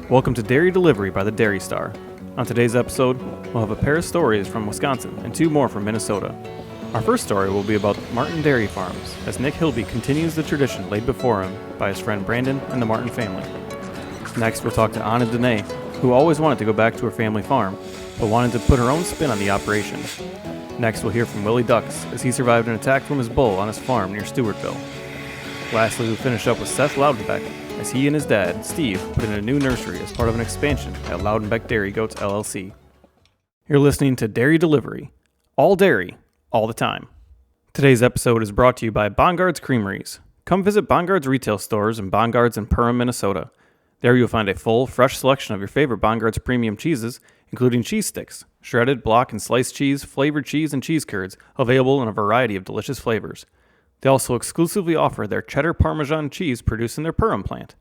Welcome to Dairy Delivery by the Dairy Star. On today's episode, we'll have a pair of stories from Wisconsin and two more from Minnesota. Our first story will be about Martin Dairy Farms, as Nick Hilby continues the tradition laid before him by his friend Brandon and the Martin family. Next, we'll talk to Anna Dene, who always wanted to go back to her family farm, but wanted to put her own spin on the operation. Next, we'll hear from Willie Ducks, as he survived an attack from his bull on his farm near Stewartville. Lastly, we'll finish up with Seth Loudenbeck, as he and his dad, Steve, put in a new nursery as part of an expansion at Loudenbeck Dairy Goats LLC. You're listening to Dairy Delivery. All dairy, all the time. Today's episode is brought to you by Bongards Creameries. Come visit Bongards retail stores in Bongards and Perham, Minnesota. There you'll find a full, fresh selection of your favorite Bongards premium cheeses, including cheese sticks, shredded, block, and sliced cheese, flavored cheese, and cheese curds, available in a variety of delicious flavors. They also exclusively offer their cheddar Parmesan cheese produced in their Perham plant.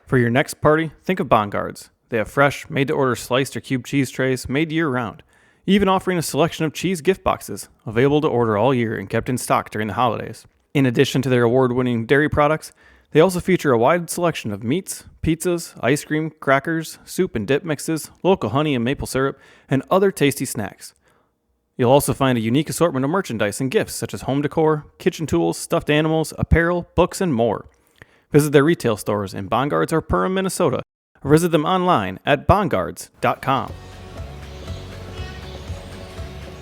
For your next party, think of Bongards. They have fresh, made-to-order sliced or cubed cheese trays made year-round, even offering a selection of cheese gift boxes, available to order all year and kept in stock during the holidays. In addition to their award-winning dairy products, they also feature a wide selection of meats, pizzas, ice cream, crackers, soup and dip mixes, local honey and maple syrup, and other tasty snacks. You'll also find a unique assortment of merchandise and gifts such as home decor, kitchen tools, stuffed animals, apparel, books, and more. Visit their retail stores in Bongards or Perham, Minnesota, or visit them online at bongards.com.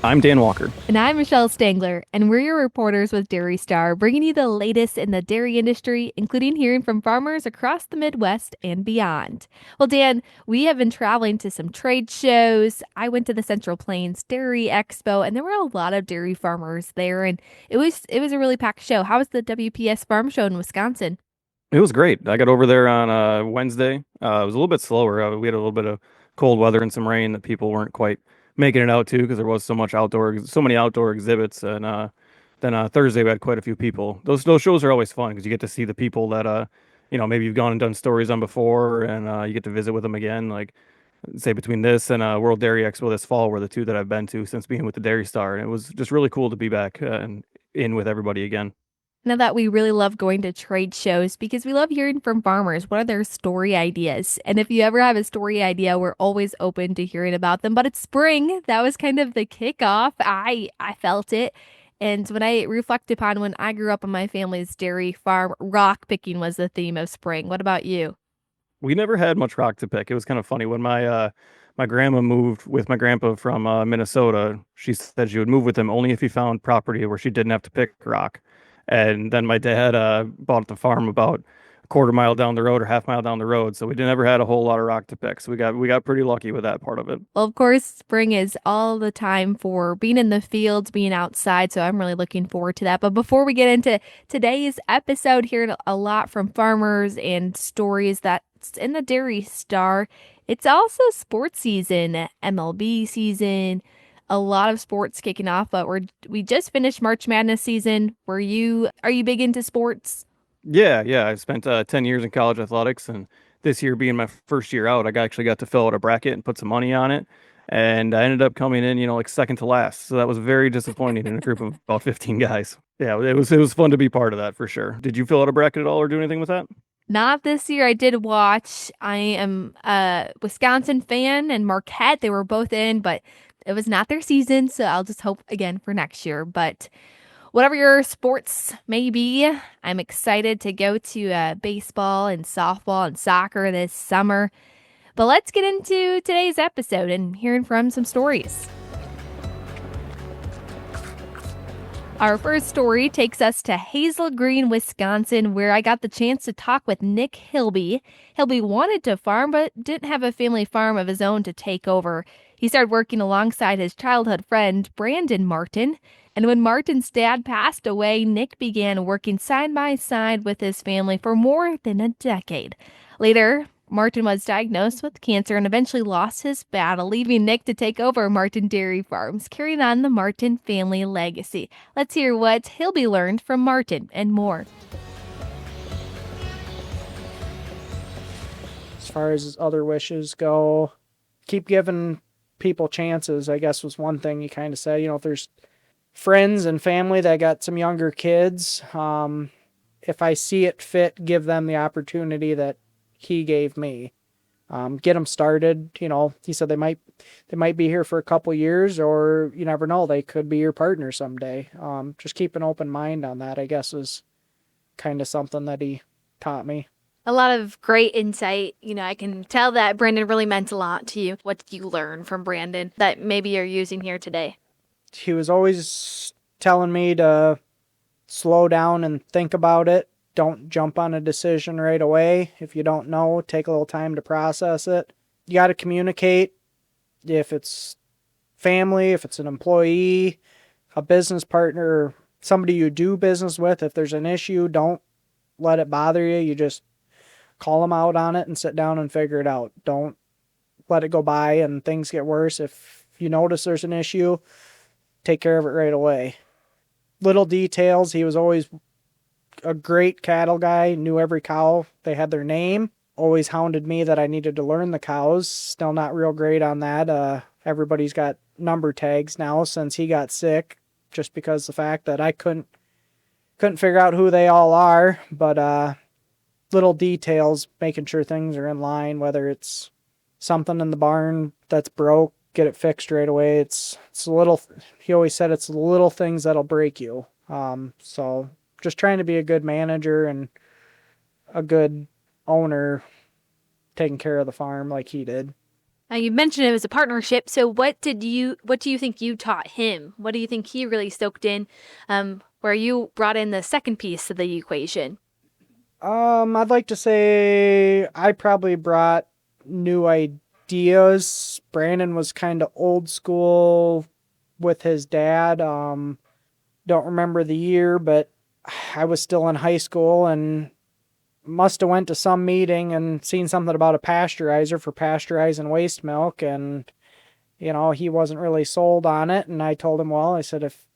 I'm Dan Walker. And I'm Michelle Stangler, and we're your reporters with Dairy Star, bringing you the latest in the dairy industry, including hearing from farmers across the Midwest and beyond. Well, Dan, we have been traveling to some trade shows. I went to the Central Plains Dairy Expo, and there were a lot of dairy farmers there, and it was a really packed show. How was the WPS Farm Show in Wisconsin? It was great. I got over there on Wednesday. It was a little bit slower. We had a little bit of cold weather and some rain that people weren't quite making it out to because there was so many outdoor exhibits. And then Thursday we had quite a few people. Those shows are always fun because you get to see the people that maybe you've gone and done stories on before, and you get to visit with them again. Like say between this and World Dairy Expo this fall were the two that I've been to since being with the Dairy Star, and it was just really cool to be back and in with everybody again. Now that we really love going to trade shows because we love hearing from farmers. What are their story ideas? And if you ever have a story idea, we're always open to hearing about them. But it's spring. That was kind of the kickoff. I felt it. And when I reflect upon when I grew up on my family's dairy farm, rock picking was the theme of spring. What about you? We never had much rock to pick. It was kind of funny when my grandma moved with my grandpa from Minnesota. She said she would move with him only if he found property where she didn't have to pick rock. And then my dad bought the farm about a quarter mile down the road or half mile down the road, so we never had a whole lot of rock to pick. So we got pretty lucky with that part of it. Well, of course, spring is all the time for being in the fields, being outside. So I'm really looking forward to that. But before we get into today's episode, hearing a lot from farmers and stories that's in the Dairy Star, it's also sports season, MLB season. A lot of sports kicking off, but we just finished March Madness season. Are you big into sports? Yeah. I spent 10 years in college athletics, and this year being my first year out, actually got to fill out a bracket and put some money on it. And I ended up coming in, like second to last. So that was very disappointing in a group of about 15 guys. Yeah, it was fun to be part of that for sure. Did you fill out a bracket at all or do anything with that? Not this year. I did watch. I am a Wisconsin fan and Marquette. They were both in, but it was not their season. So I'll just hope again for next year. But whatever your sports may be, I'm excited to go to baseball and softball and soccer this summer. But let's get into today's episode and hearing from some stories. Our first story takes us to Hazel Green, Wisconsin, where I got the chance to talk with Nick Hilby. Hilby wanted to farm, but didn't have a family farm of his own to take over. He started working alongside his childhood friend, Brandon Martin. And when Martin's dad passed away, Nick began working side by side with his family for more than a decade. Later, Martin was diagnosed with cancer and eventually lost his battle, leaving Nick to take over Martin Dairy Farms, carrying on the Martin family legacy. Let's hear what Hilby learned from Martin and more. As far as other wishes go, keep giving people chances, I guess was one thing you kind of said. If there's friends and family that got some younger kids, if I see it fit, give them the opportunity that he gave me. get them started. He said they might be here for a couple years, or you never know, they could be your partner someday. Just keep an open mind on that, I guess, is kind of something that he taught me. A lot of great insight. I can tell that Brandon really meant a lot to you. What did you learn from Brandon that maybe you're using here today? He was always telling me to slow down and think about it. Don't jump on a decision right away. If you don't know, take a little time to process it. You got to communicate. If it's family, if it's an employee, a business partner, somebody you do business with, if there's an issue, don't let it bother you. You just call them out on it and sit down and figure it out. Don't let it go by and things get worse. If you notice there's an issue, take care of it right away. Little details. He was always a great cattle guy, knew every cow. They had their name. Always hounded me that I needed to learn the cows. Still not real great on that. Everybody's got number tags now since he got sick, just because the fact that I couldn't figure out who they all are. But little details, making sure things are in line, whether it's something in the barn that's broke, get it fixed right away. It's a little, he always said it's the little things that'll break you. So just trying to be a good manager and a good owner, taking care of the farm like he did. Now, you mentioned it was a partnership. So what do you think you taught him? What do you think he really stoked in, where you brought in the second piece of the equation? I'd like to say I probably brought new ideas. Brandon was kind of old school with his dad. Don't remember the year, but I was still in high school and must have went to some meeting and seen something about a pasteurizer for pasteurizing waste milk, and he wasn't really sold on it. And I told him, well, I said, if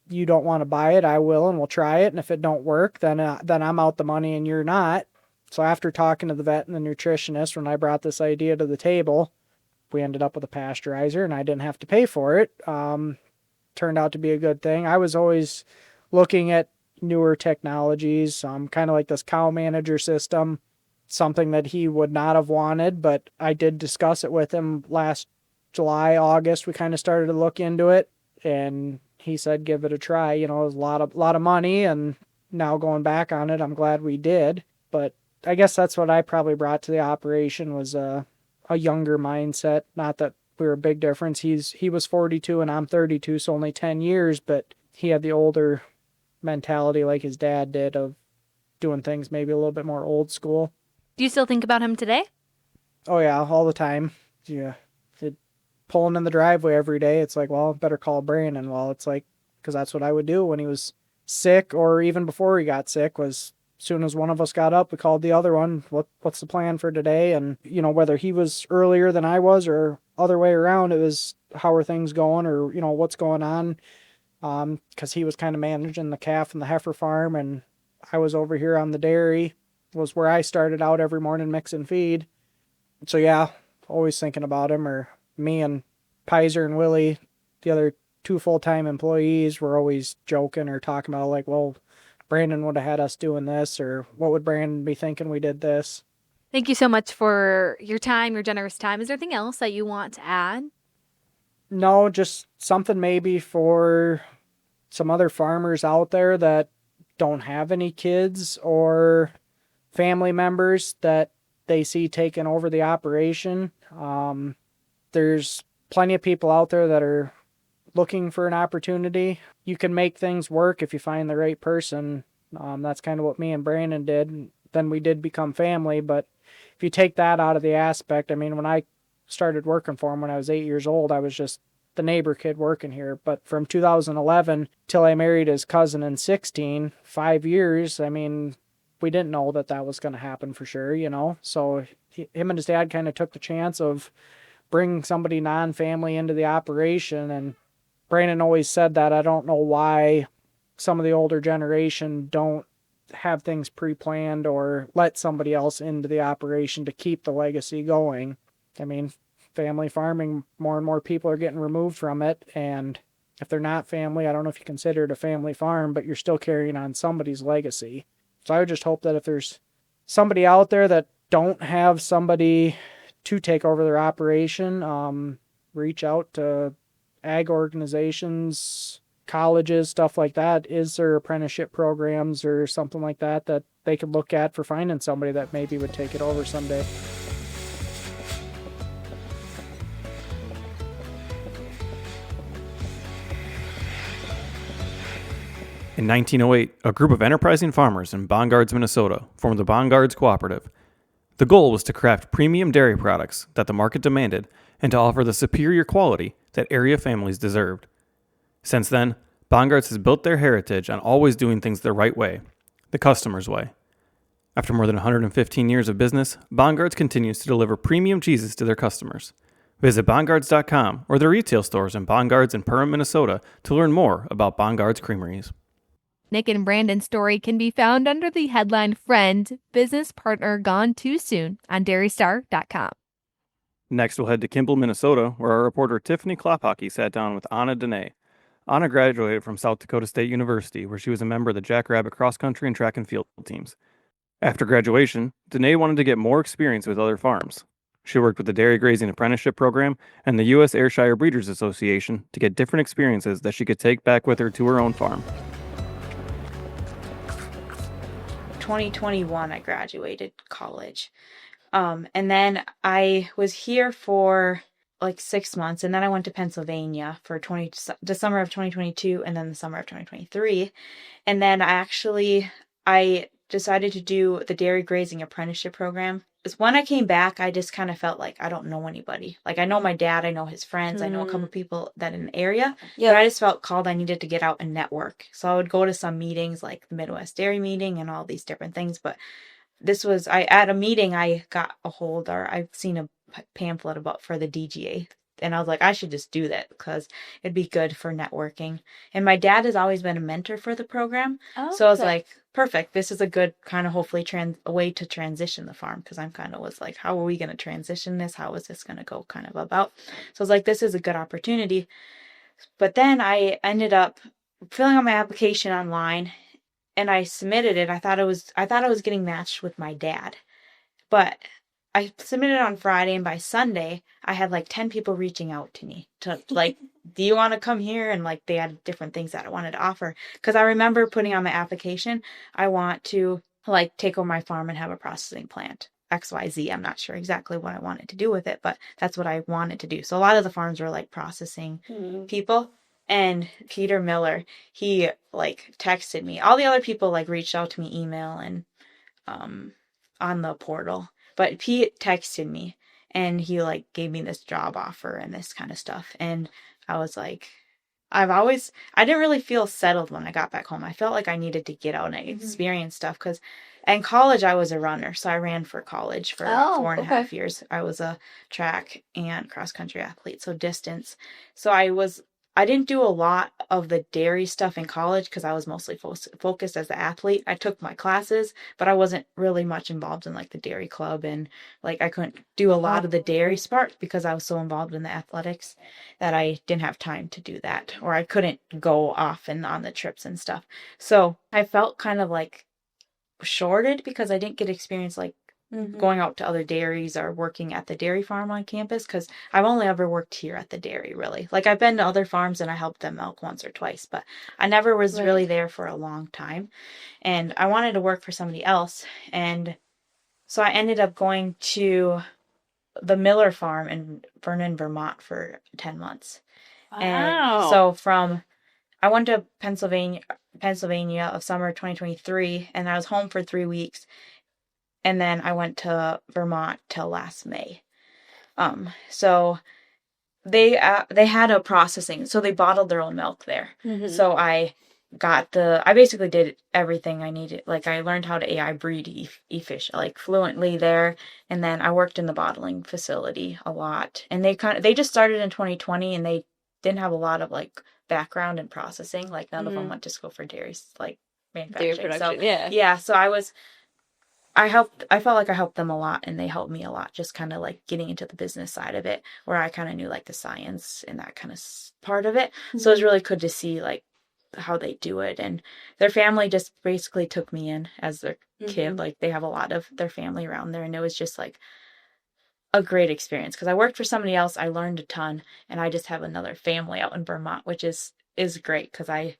you don't want to buy it, I will, and we'll try it. And if it don't work, then I'm out the money and you're not. So after talking to the vet and the nutritionist, when I brought this idea to the table, we ended up with a pasteurizer, and I didn't have to pay for it. Turned out to be a good thing. I was always looking at newer technologies, kind of like this cow manager system, something that he would not have wanted, but I did discuss it with him last July, August. We kind of started to look into it, and he said, give it a try. It was a lot of money, and now going back on it, I'm glad we did. But I guess that's what I probably brought to the operation, was a younger mindset. Not that we were a big difference. He was 42 and I'm 32, so only 10 years, but he had the older mentality like his dad did, of doing things maybe a little bit more old school. Do you still think about him today? Oh yeah, all the time. Yeah. Pulling in the driveway every day, it's like, well, better call Brandon. Well, it's like, because that's what I would do when he was sick, or even before he got sick, was as soon as one of us got up, we called the other one. What's the plan for today? And whether he was earlier than I was or other way around, it was, how are things going, or what's going on. Because he was kind of managing the calf and the heifer farm, and I was over here on the dairy. Was where I started out every morning mixing feed. So yeah, always thinking about him. Or me and Pizer and Willie, the other 2 full-time employees, were always joking or talking about, like, well, Brandon would have had us doing this, or what would Brandon be thinking we did this. Thank you so much for your time, your generous time. Is there anything else that you want to add? No, just something maybe for some other farmers out there that don't have any kids or family members that they see taking over the operation. There's plenty of people out there that are looking for an opportunity. You can make things work if you find the right person. That's kind of what me and Brandon did. Then we did become family, but if you take that out of the aspect, I mean, when I started working for him when I was 8 years old, I was just the neighbor kid working here. But from 2011 till I married his cousin in 16, 5 years, I mean, we didn't know that was going to happen for sure, So him and his dad kind of took the chance of bringing somebody non-family into the operation. And Brandon always said that. I don't know why some of the older generation don't have things pre-planned or let somebody else into the operation to keep the legacy going. I mean, family farming, more and more people are getting removed from it. And if they're not family, I don't know if you consider it a family farm, but you're still carrying on somebody's legacy. So I would just hope that if there's somebody out there that don't have somebody to take over their operation, reach out to ag organizations, colleges, stuff like that. Is there apprenticeship programs or something like that that they could look at for finding somebody that maybe would take it over someday? In 1908, a group of enterprising farmers in Bongards, Minnesota formed the Bongards Cooperative. The goal was to craft premium dairy products that the market demanded and to offer the superior quality that area families deserved. Since then, Bongards has built their heritage on always doing things the right way, the customer's way. After more than 115 years of business, Bongards continues to deliver premium cheeses to their customers. Visit Bongards.com or their retail stores in Bongards and Perham, Minnesota to learn more about Bongards Creameries. Nick and Brandon's story can be found under the headline Friend, Business Partner Gone Too Soon on DairyStar.com. Next, we'll head to Kimball, Minnesota, where our reporter Tiffany Klophocky sat down with Anna Dene. Anna graduated from South Dakota State University, where she was a member of the Jackrabbit cross country and track and field teams. After graduation, Dene wanted to get more experience with other farms. She worked with the Dairy Grazing Apprenticeship Program and the U.S. Ayrshire Breeders Association to get different experiences that she could take back with her to her own farm. 2021 I graduated college. And then I was here for like 6 months, and then I went to Pennsylvania for the summer of 2022 and then the summer of 2023. And then I decided to do the Dairy Grazing Apprenticeship Program. Because when I came back, I just kind of felt like I don't know anybody. Like, I know my dad, I know his friends, I know a couple of people that in the area, but I just felt called I needed to get out and network. So I would go to some meetings like the Midwest Dairy Meeting and all these different things. But at a meeting, I got I've seen a pamphlet for the DGA. And I was like, I should just do that because it'd be good for networking. And my dad has always been a mentor for the program. Oh, so I was like, perfect. This is a good kind of hopefully a way to transition the farm, because I'm kind of was like, how are we going to transition this? How is this going to go kind of about? So I was like, this is a good opportunity. But then I ended up filling out my application online and I submitted it. I thought I was getting matched with my dad. But I submitted on Friday, and by Sunday, I had like 10 people reaching out to me to like, do you want to come here? And like, they had different things that I wanted to offer. Because I remember putting on my application, I want to like take over my farm and have a processing plant. XYZ. I'm not sure exactly what I wanted to do with it, but that's what I wanted to do. So a lot of the farms were like processing people. And Peter Miller, he like texted me. All the other people like reached out to me, email and on the portal. But Pete texted me and he like gave me this job offer and this kind of stuff. And I was like, I didn't really feel settled when I got back home. I felt like I needed to get out and experience stuff because in college I was a runner. So I ran for college for 4.5 years. I was a track and cross country athlete. So distance. So I didn't do a lot of the dairy stuff in college because I was mostly focused as an athlete. I took my classes, but I wasn't really much involved in like the dairy club, and like I couldn't do a lot of the dairy part because I was so involved in the athletics that I didn't have time to do that, or I couldn't go often on the trips and stuff. So I felt kind of like shorted because I didn't get experience like going out to other dairies or working at the dairy farm on campus, because I've only ever worked here at the dairy, really. Like, I've been to other farms and I helped them milk once or twice, but I never was really there for a long time. And I wanted to work for somebody else. And so I ended up going to the Miller farm in Vernon, Vermont for 10 months. Wow. And so I went to Pennsylvania of summer 2023, and I was home for 3 weeks. And then I went to Vermont till last May. So they had a processing, so they bottled their own milk there. So I basically did everything I needed. Like, I learned how to AI breed fish like fluently there, and then I worked in the bottling facility a lot. And they just started in 2020, and they didn't have a lot of like background in processing. Like, none of them went to school for dairy like manufacturing. Dairy production, so I felt like I helped them a lot, and they helped me a lot, just kind of like getting into the business side of it, where I kind of knew like the science and that kind of part of it. So it was really good to see like how they do it. And their family just basically took me in as their kid. Like, they have a lot of their family around there, and it was just like a great experience because I worked for somebody else. I learned a ton, and I just have another family out in Vermont, which is great because I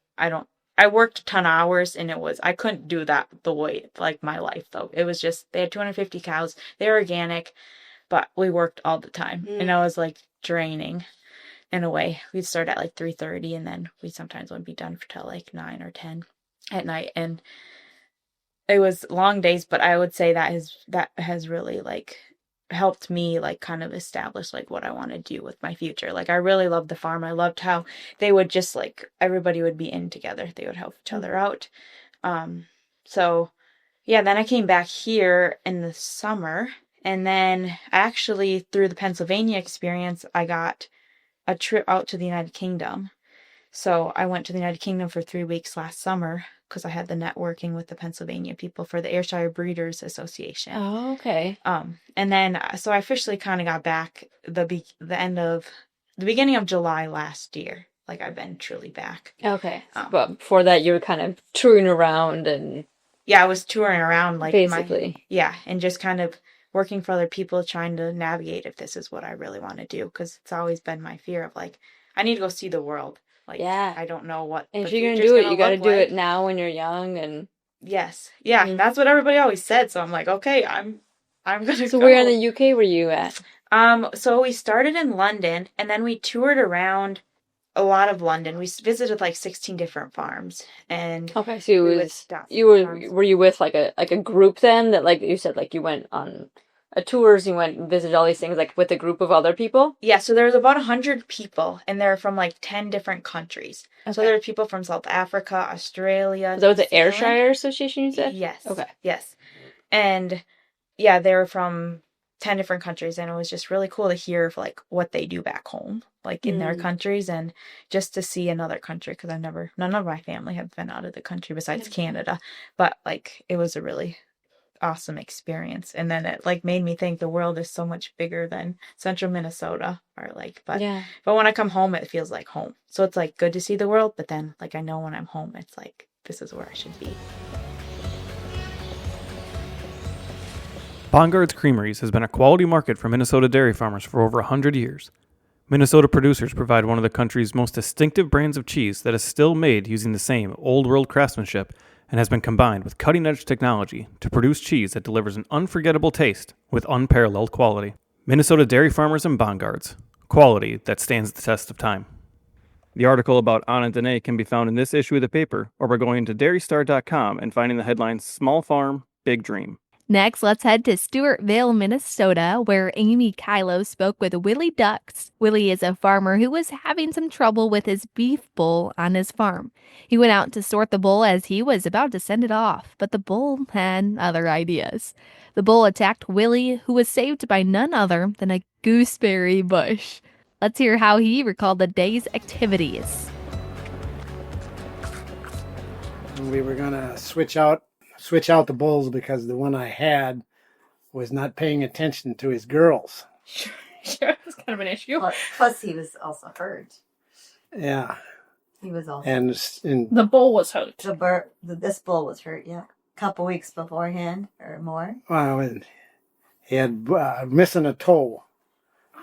worked a ton of hours, and I couldn't do that the way, like my life though. It was just, they had 250 cows. They're organic, but we worked all the time, and it was like draining in a way. We'd start at like 3:30, and then we sometimes wouldn't be done till like 9 or 10 at night, and it was long days. But I would say that has really like helped me like kind of establish like what I want to do with my future. Like I really loved the farm. I loved how they would just like, everybody would be in together. They would help each other out. So yeah, then I came back here in the summer, and then actually through the Pennsylvania experience, I got a trip out to the United Kingdom. So I went to the United Kingdom for 3 weeks last summer because I had the networking with the Pennsylvania people for the Ayrshire Breeders Association. Oh, okay. And then so I officially kind of got back the beginning of July last year. Like I've been truly back. Okay. But before that, you were kind of touring around and Yeah, I was touring around like basically. and just kind of working for other people, trying to navigate if this is what I really want to do, because it's always been my fear of like, I need to go see the world. Like, Yeah. I don't know what. And the if you're going to future's do it, gonna you got to look do like. it now when you're young. And Yes, yeah, that's what everybody always said. So I'm like, okay, I'm gonna. so go. where in the UK were you at? So we started in London, and then we toured around a lot of London. We visited like 16 different farms, and Okay, so it we would was stop you were farms. were you with like a group then that, like you said, like you went on a tours, you went and visited all these things like with a group of other people? Yeah, so there's about 100 people, and they're from like 10 different countries. So Okay. there's people from South Africa, Australia. Was that with the New Zealand. Ayrshire Association you said? Yes. Okay. Yes. And yeah, they were from 10 different countries, and it was just really cool to hear like what they do back home, like in their countries, and just to see another country, because none of my family have been out of the country besides Canada. But like it was a really awesome experience, and then it like made me think the world is so much bigger than central Minnesota, or like, but Yeah. when I come home, it feels like home. So it's like good to see the world, but then like I know when I'm home, it's like this is where I should be. Bongards Creameries has been a quality market for Minnesota dairy farmers for over 100 years. Minnesota producers provide one of the country's most distinctive brands of cheese that is still made using the same old-world craftsmanship and has been combined with cutting-edge technology to produce cheese that delivers an unforgettable taste with unparalleled quality. Minnesota dairy farmers and Bongards. Quality that stands the test of time. The article about Anna Dene can be found in this issue of the paper, or by going to dairystar.com and finding the headline Small Farm, Big Dream. Next, let's head to Stewartville, Minnesota, where Amy Kylo spoke with Willie Ducks. Willie is a farmer who was having some trouble with his beef bull on his farm. He went out to sort the bull as he was about to send it off, but the bull had other ideas. The bull attacked Willie, who was saved by none other than a gooseberry bush. Let's hear how he recalled the day's activities. We were gonna switch out the bulls because the one I had was not paying attention to his girls. Sure, it's kind of an issue. Plus, he was also hurt. Yeah, He was also and The bull was hurt. this bull was hurt. Yeah, a couple weeks beforehand or more. well, and he had missing a toe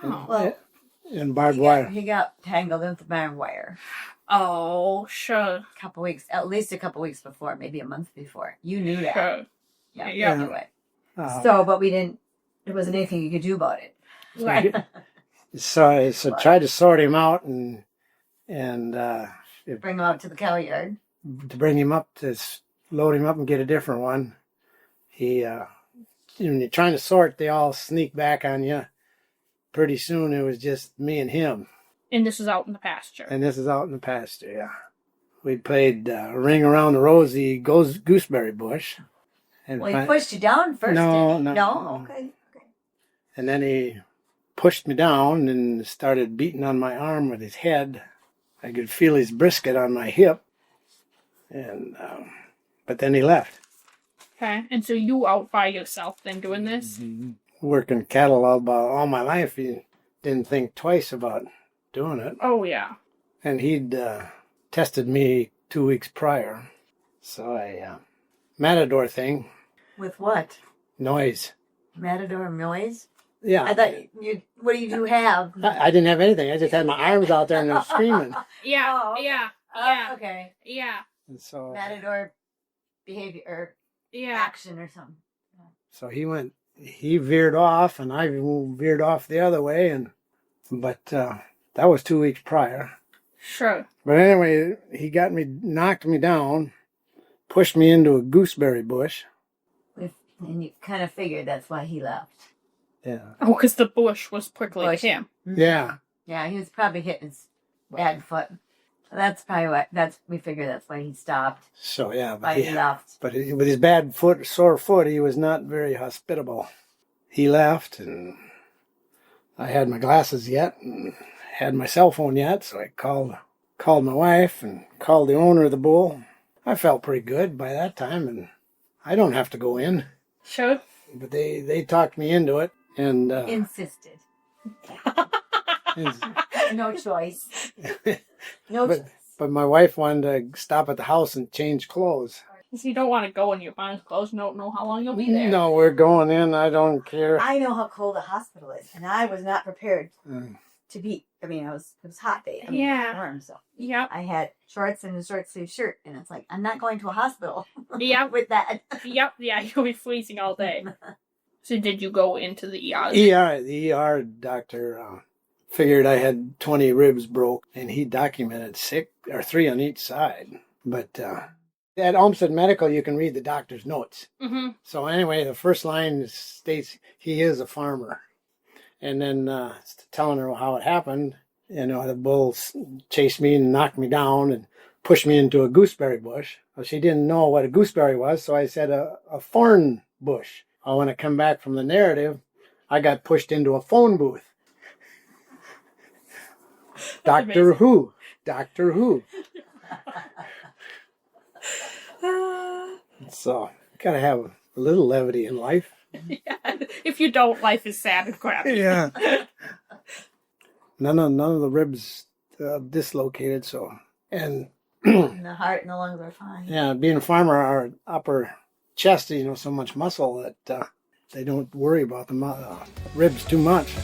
Well, in barbed wire. he got tangled into barbed wire. Oh, sure. At least a couple weeks before, maybe a month before. You knew that. Sure. Yeah, Yeah. you knew it. Uh, So, but we didn't. There wasn't anything you could do about it. Right. so tried to sort him out and Bring him out to the cow yard. to bring him up to load him up and get a different one. He when you're trying to sort, they all sneak back on you. Pretty soon it was just me and him. And this is out in the pasture. And this is out in the pasture, yeah. We played Ring Around the Rosie Gooseberry Bush. And Well, he pushed you down first. No, didn't he? no. Okay. And then he pushed me down and started beating on my arm with his head. I could feel his brisket on my hip. And but then he left. Okay. And so you out by yourself then doing this? Working cattle all my life, he didn't think twice about doing it. Oh, yeah. And he'd tested me 2 weeks prior. So matador thing, With what? noise. Matador noise? Yeah. I thought what do you have? I didn't have anything. I just had my arms out there and I was screaming. Yeah, Oh, okay. yeah, Oh, yeah, okay. yeah, And so, Matador behavior or yeah. action or something. so he veered off and I veered off the other way. But that was 2 weeks prior. Sure. But anyway, he knocked me down, pushed me into a gooseberry bush. And you kind of figured that's why he left. Yeah. Oh, because the bush was prickly Bush. to him. Yeah. Yeah, he was probably hitting his bad foot. That's probably we figure that's why he stopped. So yeah, Why he left. but with his bad sore foot, he was not very hospitable. He left, and I had my glasses yet, and had my cell phone yet, so I called my wife and called the owner of the bull. I felt pretty good by that time, and I don't have to go in, Sure. but they talked me into it, and Insisted. No choice. No choice. but my wife wanted to stop at the house and change clothes. Because you don't want to go in your fine clothes and don't know how long you'll be there. No, we're going in. I don't care. I know how cold the hospital is, and I was not prepared Mm. to be. I mean, it was hot day. I mean, Yeah. warm, so Yep. I had shorts and a short sleeve shirt, and it's like I'm not going to a hospital Yep. with that. Yep. Yeah, you'll be freezing all day. So did you go into the ER? The ER doctor figured I had 20 ribs broke, and he documented 3 on each side. But at Olmsted Medical, you can read the doctor's notes. Mm-hmm. So anyway, the first line states he is a farmer. And then telling her how it happened, the bull chased me and knocked me down and pushed me into a gooseberry bush. Well, she didn't know what a gooseberry was, so I said a thorn bush. Well, when I come back from the narrative, I got pushed into a phone booth. Doctor Who. So, gotta have a little levity in life. Yeah. If you don't, life is sad and crappy. Yeah. None of the ribs dislocated, so. And And the heart and the lungs are fine. yeah, being a farmer, our upper chest, so much muscle that they don't worry about the ribs too much.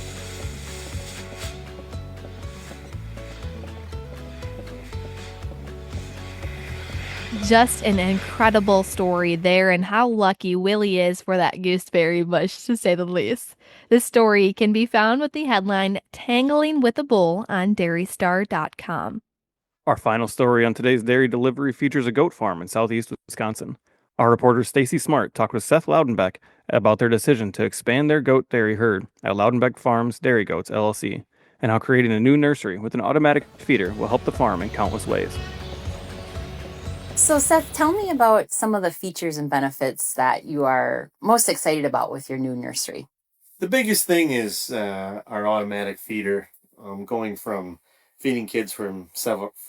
Just an incredible story there, and how lucky Willie is for that gooseberry bush, to say the least. This story can be found with the headline Tangling with a Bull on dairystar.com. Our final story on today's dairy delivery features a goat farm in southeast Wisconsin. Our reporter Stacy Smart talked with Seth Loudenbeck about their decision to expand their goat dairy herd at Loudenbeck Farms Dairy Goats LLC, and how creating a new nursery with an automatic feeder will help the farm in countless ways. So, Seth, tell me about some of the features and benefits that you are most excited about with your new nursery. The biggest thing is our automatic feeder, going from feeding kids for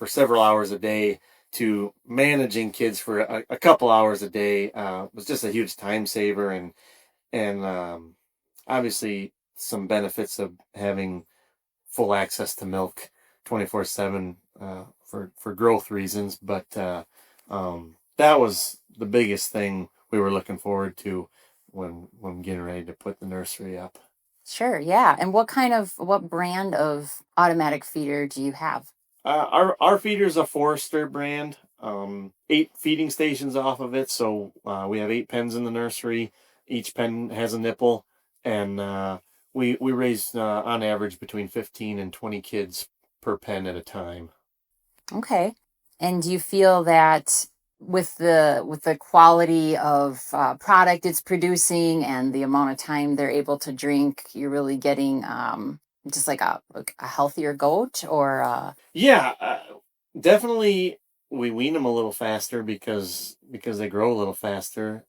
several hours a day to managing kids for a couple hours a day was just a huge time saver, and obviously some benefits of having full access to milk 24/7 for growth reasons, but that was the biggest thing we were looking forward to when getting ready to put the nursery up. Sure, yeah. And what brand of automatic feeder do you have? Our feeder is a Forester brand, 8 feeding stations off of it. So we have 8 pens in the nursery. Each pen has a nipple, and we raise on average between 15 and 20 kids per pen at a time. Okay. And do you feel that with the quality of product it's producing and the amount of time they're able to drink, you're really getting just like a healthier goat? Or Yeah, definitely we wean them a little faster because they grow a little faster.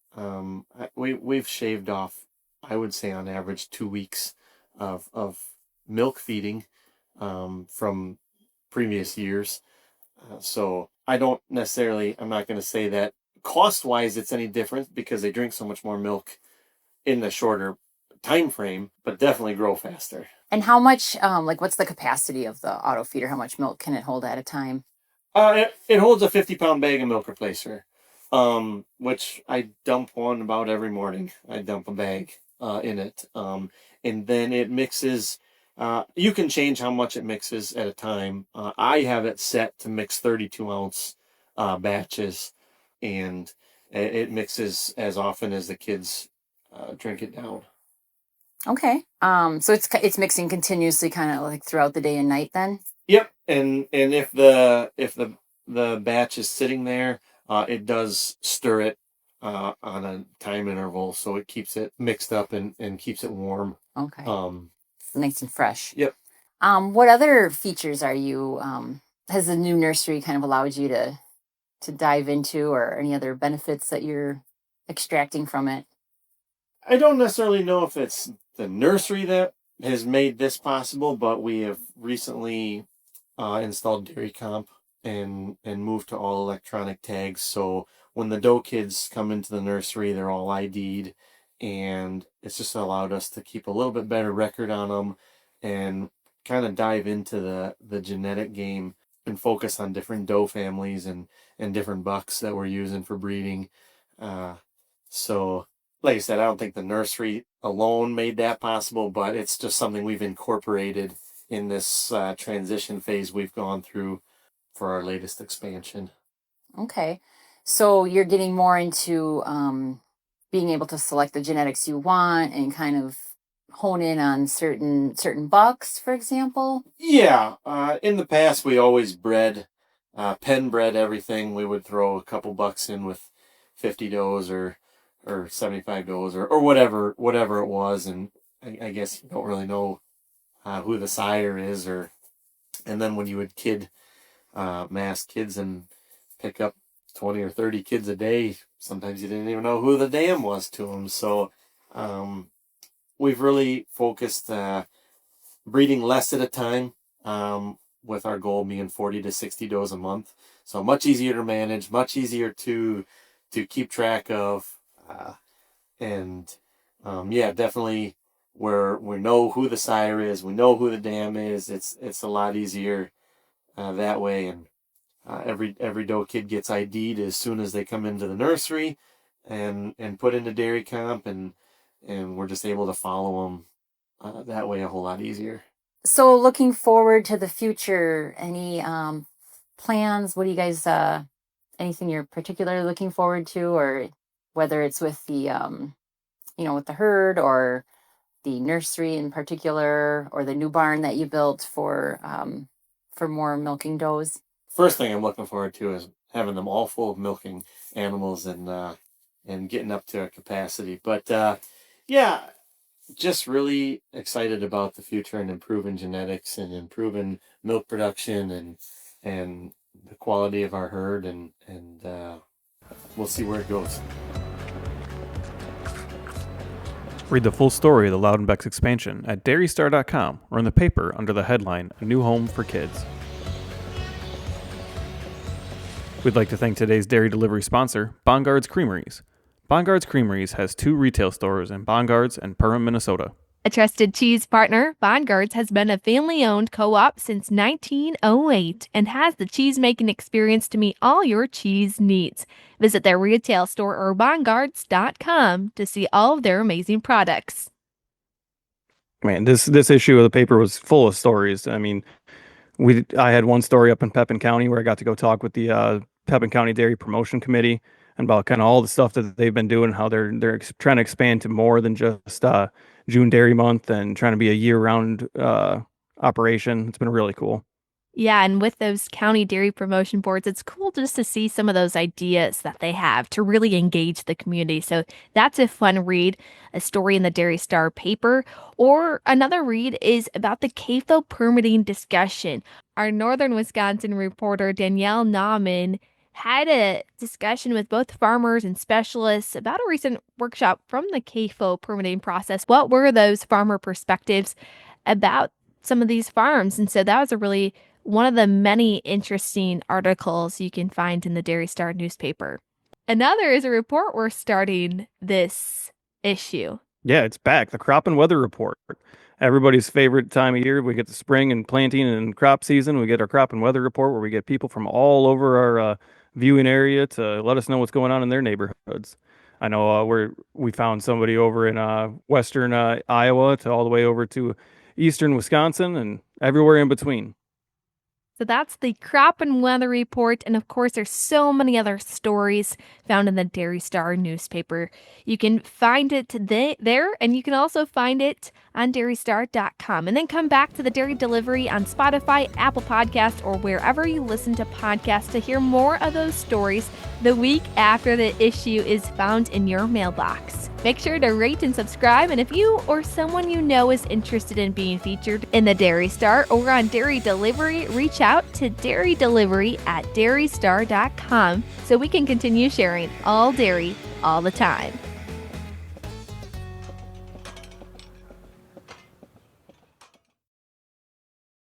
We've shaved off, I would say, on average 2 weeks of milk feeding from previous years. So I'm not going to say that cost-wise it's any different because they drink so much more milk in the shorter time frame, but definitely grow faster. and how much what's the capacity of the auto feeder? How much milk can it hold at a time? It holds a 50-pound bag of milk replacer, which I dump one about every morning. I dump a bag. in it. And then it mixes. You can change how much it mixes at a time. I have it set to mix 32-ounce batches, and it mixes as often as the kids drink it down. Okay. So it's mixing continuously, kind of like throughout the day and night then? Yep. And if the batch is sitting there, it does stir it on a time interval, so it keeps it mixed up and keeps it warm. Okay. Nice and fresh. Yep. What other features are you has the new nursery kind of allowed you to dive into, or any other benefits that you're extracting from it? I don't necessarily know if it's the nursery that has made this possible, but we have recently installed Dairy Comp and moved to all electronic tags. So when the doe kids come into the nursery, they're all ID'd, and it's just allowed us to keep a little bit better record on them and kind of dive into the genetic game and focus on different doe families and different bucks that we're using for breeding. So like I said, I don't think the nursery alone made that possible, but it's just something we've incorporated in this transition phase we've gone through for our latest expansion. Okay. So you're getting more into being able to select the genetics you want and kind of hone in on certain bucks, for example? Yeah. In the past, we always pen bred everything. We would throw a couple bucks in with 50 does or 75 does or whatever it was. And I guess you don't really know who the sire is, and then when you would mass kids and pick up 20 or 30 kids a day, sometimes you didn't even know who the dam was to them. So we've really focused breeding less at a time, with our goal being 40 to 60 does a month. So much easier to manage, much easier to keep track of. Yeah, definitely where we know who the sire is, we know who the dam is. It's a lot easier that way. And every doe kid gets ID'd as soon as they come into the nursery and put into Dairy Comp, and we're just able to follow them that way a whole lot easier. So looking forward to the future, any plans? What do you guys, anything you're particularly looking forward to, or whether it's with the, with the herd or the nursery in particular, or the new barn that you built for more milking does? First thing I'm looking forward to is having them all full of milking animals and getting up to a capacity. But yeah, just really excited about the future and improving genetics and improving milk production and the quality of our herd, and we'll see where it goes. Read the full story of the Loudenbeck's expansion at dairystar.com or in the paper under the headline A New Home for Kids. We'd like to thank today's dairy delivery sponsor, Bongards Creameries. Bongards Creameries has 2 retail stores in Bongards and Perham, Minnesota. A trusted cheese partner, Bongards has been a family-owned co-op since 1908 and has the cheese-making experience to meet all your cheese needs. Visit their retail store or bongards.com to see all of their amazing products. Man, this issue of the paper was full of stories. I mean, I had one story up in Pepin County where I got to go talk with the Pepin County Dairy Promotion Committee and about kind of all the stuff that they've been doing, how they're trying to expand to more than just June Dairy Month and trying to be a year-round operation. It's been really cool. Yeah, and with those county dairy promotion boards, it's cool just to see some of those ideas that they have to really engage the community. So that's a fun read, a story in the Dairy Star paper. Or another read is about the CAFO permitting discussion. Our Northern Wisconsin reporter, Danielle Nauman, had a discussion with both farmers and specialists about a recent workshop from the CAFO permitting process. What were those farmer perspectives about some of these farms? And so that was a really one of the many interesting articles you can find in the Dairy Star newspaper. Another is a report we're starting this issue. Yeah, it's back. The crop and weather report. Everybody's favorite time of year. We get the spring and planting and crop season. We get our crop and weather report where we get people from all over our viewing area to let us know what's going on in their neighborhoods. I know we found somebody over in western Iowa to all the way over to eastern Wisconsin and everywhere in between. So that's the crop and weather report. And of course, there's so many other stories found in the Dairy Star newspaper. You can find it there, and you can also find it on dairystar.com. And then come back to the Dairy Delivery on Spotify, Apple Podcasts, or wherever you listen to podcasts to hear more of those stories the week after the issue is found in your mailbox. Make sure to rate and subscribe, and if you or someone you know is interested in being featured in the Dairy Star or on Dairy Delivery, reach out to Dairy Delivery at dairystar.com so we can continue sharing all dairy all the time.